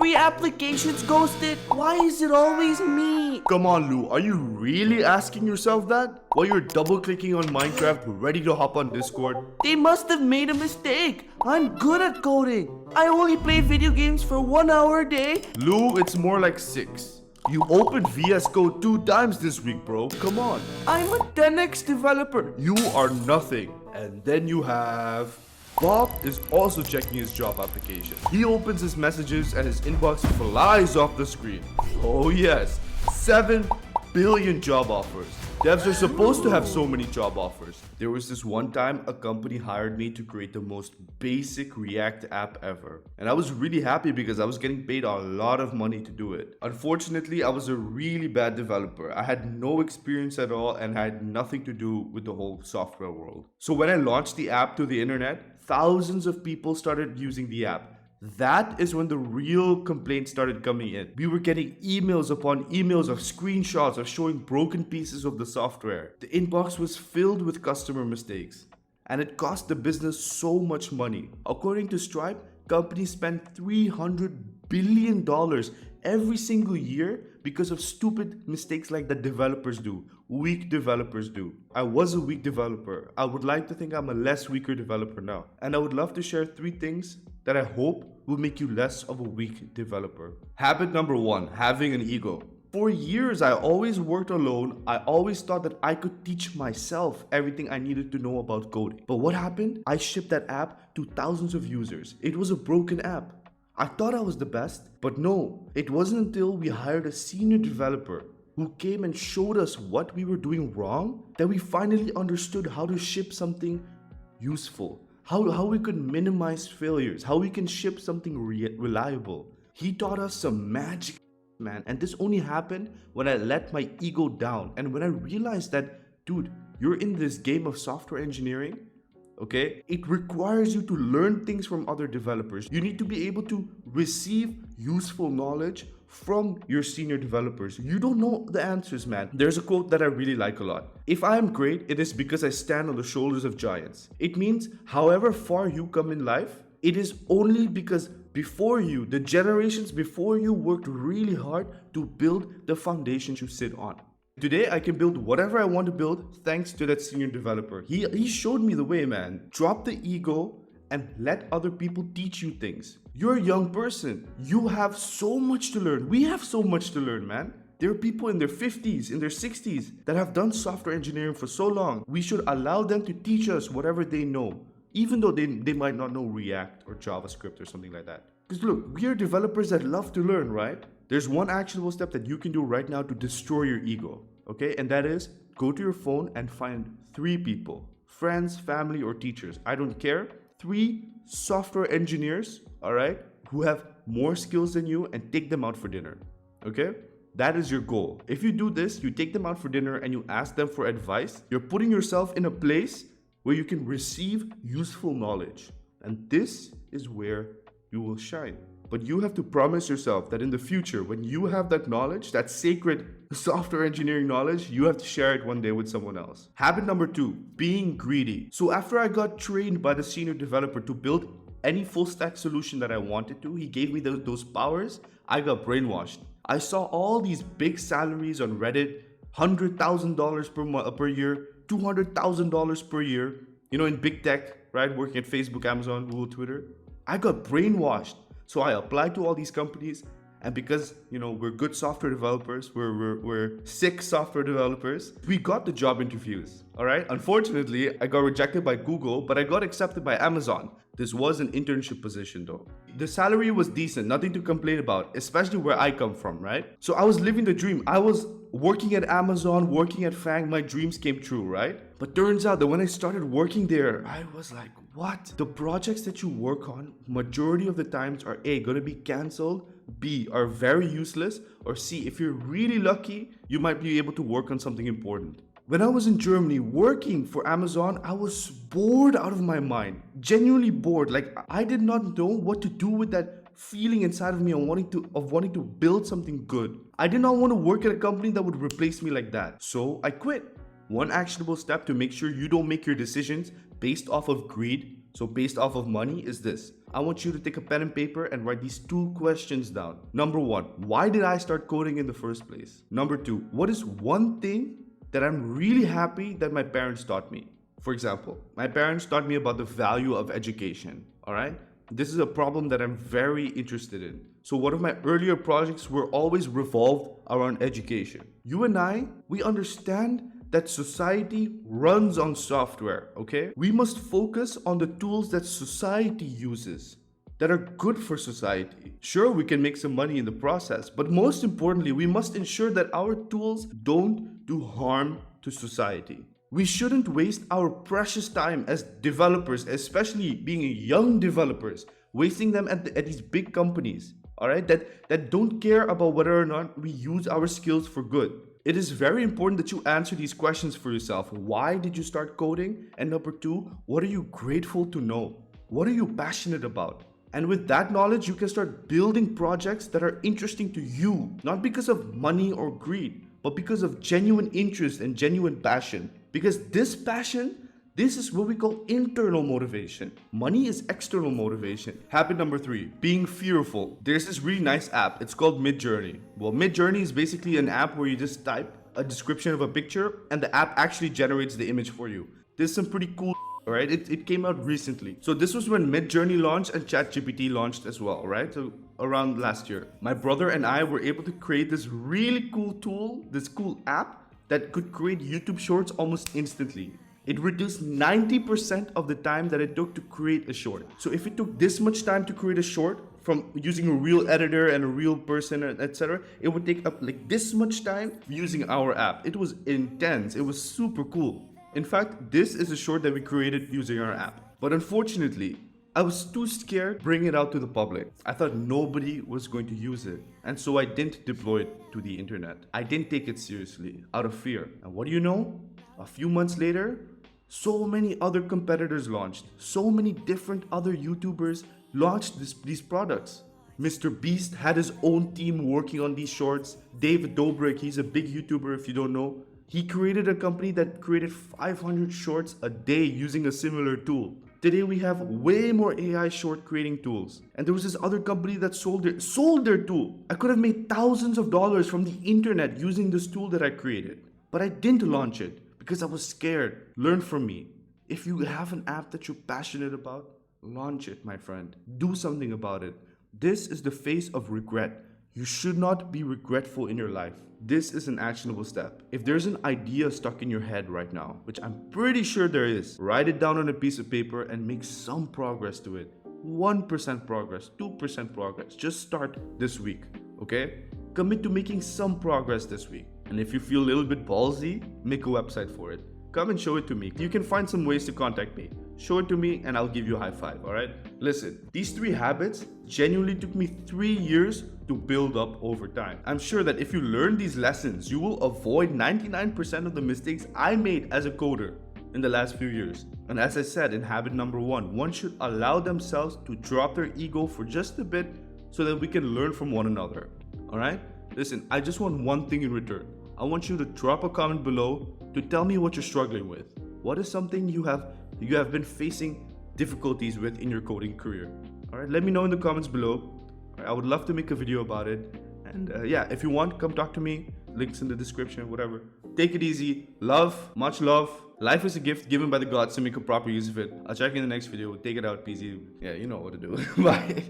3 applications ghosted? Why is it always me? Come on, Lou, are you really asking yourself that? While you're double clicking on Minecraft, ready to hop on Discord? They must have made a mistake. I'm good at coding. I only play video games for 1 hour a day. Lou, it's more like 6. You opened VS Code 2 times this week, bro. Come on. I'm a 10x developer. You are nothing. And then you have... Bob is also checking his job application. He opens his messages and his inbox flies off the screen. Oh yes, 7 billion job offers. Devs are supposed to have so many job offers. There was this one time a company hired me to create the most basic React app ever. And I was really happy because I was getting paid a lot of money to do it. Unfortunately, I was a really bad developer. I had no experience at all and had nothing to do with the whole software world. So when I launched the app to the internet, thousands of people started using the app. That is when the real complaints started coming in. We were getting emails upon emails of screenshots of showing broken pieces of the software. The inbox was filled with customer mistakes, and it cost the business so much money. According to Stripe, companies spend $300 billion every single year because of stupid mistakes like that developers do, weak developers do. I was a weak developer. I would like to think I'm a less weaker developer now. And I would love to share 3 things that I hope will make you less of a weak developer. Habit number 1, having an ego. For years, I always worked alone. I always thought that I could teach myself everything I needed to know about coding. But what happened? I shipped that app to thousands of users. It was a broken app. I thought I was the best, but no, it wasn't until we hired a senior developer who came and showed us what we were doing wrong that we finally understood how to ship something useful, how we could minimize failures, how we can ship something reliable. He taught us some magic, man, and this only happened when I let my ego down and when I realized that, dude, you're in this game of software engineering. Okay, it requires you to learn things from other developers. You need to be able to receive useful knowledge from your senior developers. You don't know the answers, man. There's a quote that I really like a lot. If I am great, it is because I stand on the shoulders of giants. It means however far you come in life, it is only because before you, the generations before you worked really hard to build the foundations you sit on. Today, I can build whatever I want to build thanks to that senior developer. He showed me the way, man. Drop the ego and let other people teach you things. You're a young person. You have so much to learn. We have so much to learn, man. There are people in their 50s, in their 60s that have done software engineering for so long. We should allow them to teach us whatever they know, even though they might not know React or JavaScript or something like that. Because look, we are developers that love to learn, right? There's one actionable step that you can do right now to destroy your ego, okay? And that is go to your phone and find 3 people, friends, family, or teachers. I don't care. 3 software engineers, all right, who have more skills than you and take them out for dinner, okay? That is your goal. If you do this, you take them out for dinner and you ask them for advice, you're putting yourself in a place where you can receive useful knowledge. And this is where you will shine. But you have to promise yourself that in the future, when you have that knowledge, that sacred software engineering knowledge, you have to share it one day with someone else. Habit number 2, being greedy. So after I got trained by the senior developer to build any full stack solution that I wanted to, he gave me those powers, I got brainwashed. I saw all these big salaries on Reddit, $100,000 per year, $200,000 per year, in big tech, right? Working at Facebook, Amazon, Google, Twitter. I got brainwashed. So I applied to all these companies, and because we're good software developers, we're sick software developers, we got the job interviews. All right. Unfortunately, I got rejected by Google, but I got accepted by Amazon. This was an internship position though. The salary was decent, nothing to complain about, especially where I come from, right? So I was living the dream. I was working at Amazon, working at Fang, my dreams came true, right? But turns out that when I started working there, I was like, what? The projects that you work on, majority of the times are A, gonna be canceled, B, are very useless, or C, if you're really lucky, you might be able to work on something important. When I was in Germany working for Amazon, I was bored out of my mind, genuinely bored. Like I did not know what to do with that feeling inside of me of wanting to build something good. I did not want to work at a company that would replace me like that. So I quit. One actionable step to make sure you don't make your decisions based off of greed. So based off of money is this. I want you to take a pen and paper and write these 2 questions down. Number 1, why did I start coding in the first place? Number 2, what is one thing that I'm really happy that my parents taught me? For example, my parents taught me about the value of education, all right? This is a problem that I'm very interested in. So one of my earlier projects were always revolved around education. You and I, we understand that society runs on software, okay? We must focus on the tools that society uses that are good for society. Sure, we can make some money in the process, but most importantly, we must ensure that our tools don't do harm to society. We shouldn't waste our precious time as developers, especially being young developers, wasting them at these big companies, all right, that don't care about whether or not we use our skills for good. It is very important that you answer these questions for yourself. Why did you start coding? And number 2, what are you grateful to know? What are you passionate about? And with that knowledge, you can start building projects that are interesting to you, not because of money or greed, but because of genuine interest and genuine passion. Because this passion, this is what we call internal motivation. Money is external motivation. Habit number 3, being fearful. There's this really nice app. It's called Midjourney. Well, Midjourney is basically an app where you just type a description of a picture and the app actually generates the image for you. There's some pretty cool, right? It came out recently. So this was when Midjourney launched and ChatGPT launched as well, right? So around last year. My brother and I were able to create this really cool tool, this cool app that could create YouTube shorts almost instantly. It reduced 90% of the time that it took to create a short. So if it took this much time to create a short from using a real editor and a real person, etc., it would take up like this much time using our app. It was intense. It was super cool. In fact, this is a short that we created using our app. But unfortunately, I was too scared to bring it out to the public. I thought nobody was going to use it. And so I didn't deploy it to the internet. I didn't take it seriously out of fear. And what do you know? A few months later, so many other competitors launched. So many different other YouTubers launched these products. Mr. Beast had his own team working on these shorts. David Dobrik, he's a big YouTuber if you don't know. He created a company that created 500 shorts a day using a similar tool. Today we have way more AI short creating tools. And there was this other company that sold their tool. I could have made thousands of dollars from the internet using this tool that I created. But I didn't launch it because I was scared. Learn from me. If you have an app that you're passionate about, launch it, my friend. Do something about it. This is the face of regret. You should not be regretful in your life. This is an actionable step. If there's an idea stuck in your head right now, which I'm pretty sure there is, write it down on a piece of paper and make some progress to it. 1% progress, 2% progress. Just start this week, okay? Commit to making some progress this week. And if you feel a little bit ballsy, make a website for it. Come and show it to me. You can find some ways to contact me. Show it to me and I'll give you a high five, alright? Listen, these 3 habits genuinely took me 3 years to build up over time. I'm sure that if you learn these lessons, you will avoid 99% of the mistakes I made as a coder in the last few years. And as I said in habit number 1, one should allow themselves to drop their ego for just a bit so that we can learn from one another, alright? Listen, I just want one thing in return. I want you to drop a comment below to tell me what you're struggling with. What is something you have been facing difficulties with in your coding career? All right, let me know in the comments below. I would love to make a video about it. And yeah, if you want, come talk to me. Links in the description, whatever. Take it easy. Love, much love. Life is a gift given by the gods, so make a proper use of it. I'll check you in the next video. Take it out, peasy. Yeah, you know what to do. Bye.